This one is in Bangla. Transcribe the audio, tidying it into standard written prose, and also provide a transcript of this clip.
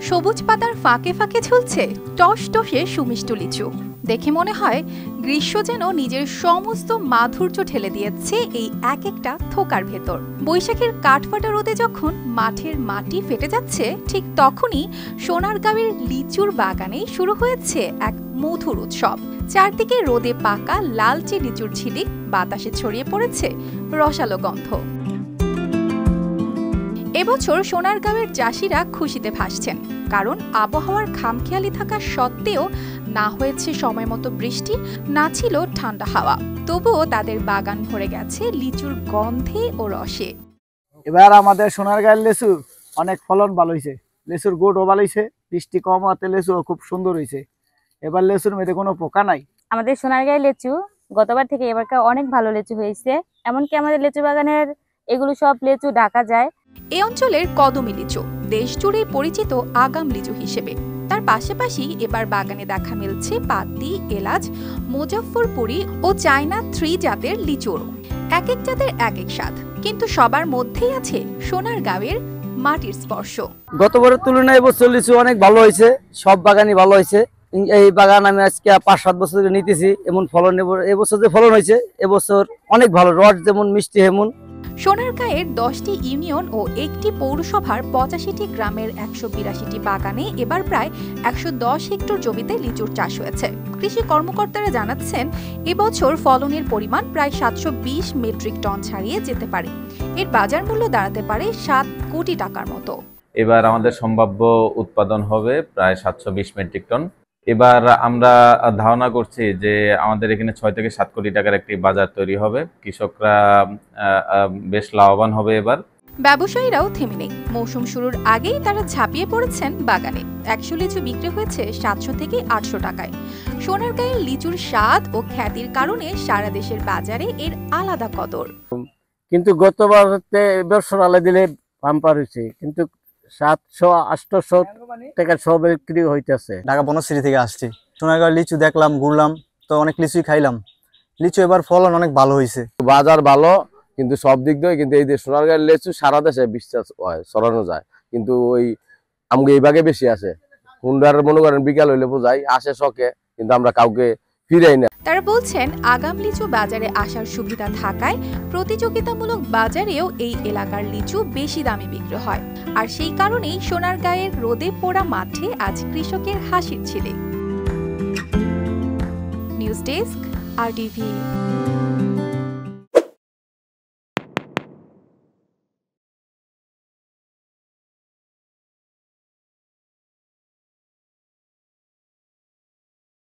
সবুজ পাতার ফাঁকে ফাঁকে ঝুলছে টসটসে সুমিষ্ট লিচু। দেখে মনে হয় গ্রীষ্ম যেন নিজের সমস্ত মাধুর্য ঢেলে দিয়েছে এই এক একটা থোকার ভেতর। বৈশাখের কাঠফাটা রোদে যখন মাঠের মাটি ফেটে যাচ্ছে, ঠিক তখনই সোনারগাঁওয়ের লিচুর বাগানে শুরু হয়েছে এক মধুর উৎসব। চারদিকে রোদে পাকা লালচে লিচুর ঝিলিক, বাতাসে ছড়িয়ে পড়েছে রসালো গন্ধ। এবছর সোনারগাঁওয়ের চাষিরা খুশিতে ভাসছেন, কারণ আবহাওয়ার খামখেয়ালি থাকা সত্ত্বেও না হয়েছে সময় মতো বৃষ্টি, না ছিল ঠান্ডা হাওয়া, তবুও তাদের বাগান ভরে গেছে লিচুর গন্ধে ও রসে। এবার আমাদের সোনারগাঁয়ের লিচু অনেক ফলন ভালো হয়েছে, লিচুর গুড়ও ভালো হয়েছে, বৃষ্টি কম হতে লিচু খুব সুন্দর হয়েছে। এবার লিচুর মধ্যে কোনো পোকা নাই। আমাদের সোনারগাঁয়ের লিচু গতবার থেকে এবারকার অনেক ভালো লিচু হয়েছে, এমনকি আমাদের লিচু বাগানের এগুলো সব লিচু ঢাকা যায়। এই অঞ্চলের কদমি লিচু দেশ জুড়ে পরিচিত আগাম লিচু হিসেবে। তার পাশাপাশি এবার বাগানে দেখা মিলছে পাতি, এলাচ, মুজফ্ফরপুরি ও চায়না 3 জাতের লিচুর। এক এক জাতের এক এক স্বাদ, কিন্তু সবার মধ্যেই আছে সোনারগাঁওয়ের মাটির স্পর্শ। গতবারের তুলনায় এবছর লিচু অনেক ভালো হয়েছে, সব বাগানই ভালো হয়েছে। এই বাগান আমি আজকে 5-7 বছর ধরে নিতেছি, এমন ফলন এবছর যে ফলন হয়েছে এবছর অনেক ভালো, রস যেমন মিষ্টি হেমন। সোনারগাঁয়ের 10টি ইউনিয়ন ও 1টি পৌরসভার 85টি গ্রামের 182টি বাগানে এবার প্রায় 110 হেক্টর জমিতে লিচুর চাষ হয়েছে। কৃষি কর্মকর্তারা জানাচ্ছেন, এবছর ফলনের পরিমাণ প্রায় 720 মেট্রিক টন ছাড়িয়ে যেতে পারে। এর বাজার মূল্য দাঁড়াতে পারে 7 কোটি টাকার মতো। এবার আমাদের সম্ভাব্য উৎপাদন হবে প্রায় 720 মেট্রিক টন। এবার আমরা ধারণা করছি যে আমাদের এখানে 6 থেকে 7 কোটি টাকার একটি বাজার তৈরি হবে। কৃষকরা বেশ লাভবান হবে। এবার ব্যবসায়ীরাও থেমে নেই। মৌসুম শুরুর আগেই তারা ঝাঁপিয়ে পড়েছেন বাগানে। 100 লিচু বিক্রি হয়েছে 700 থেকে 800 টাকায়। সোনারগাঁয়ের লিচুর স্বাদ ও খ্যাতির কারণে সারা দেশের বাজারে এর আলাদা কদর। কিন্তু গতবার এবছর আলাদা দিলে বাম্পার হয়েছে, কিন্তু 700-800 টাকা সব বিক্রি হইতেছে। ঢাকা বনশ্রী থেকে আসছি, সোনারগাঁও লিচু দেখলাম, ঘুরলাম, তো অনেক লিচুই খাইলাম। লিচু এবার ফলন অনেক ভালো হয়েছে, বাজার ভালো, কিন্তু সব দিক দিয়ে কিন্তু এই যে সোনারগাঁয়ের লিচু সারা দেশে বিশ্বাস হয়, ছড়ানো যায়, কিন্তু ওই আমাকে এই ভাগে বেশি আছে। হুন্ডার মনে করেন বিকাল হইলে বোঝাই আসে শখে, কিন্তু আমরা কাউকে ফিরাই না। তারা বলছেন, আগাম লিচু বাজারে আসার সুবিধা থাকায় প্রতিযোগিতামূলক বাজারেও এই এলাকার লিচু বেশি দামে বিক্রি হয়। আর সেই কারণেই সোনারগাঁয়ের রোদে পোড়া মাঠে আজ কৃষকের হাসির ছিলে। News desk, RTV।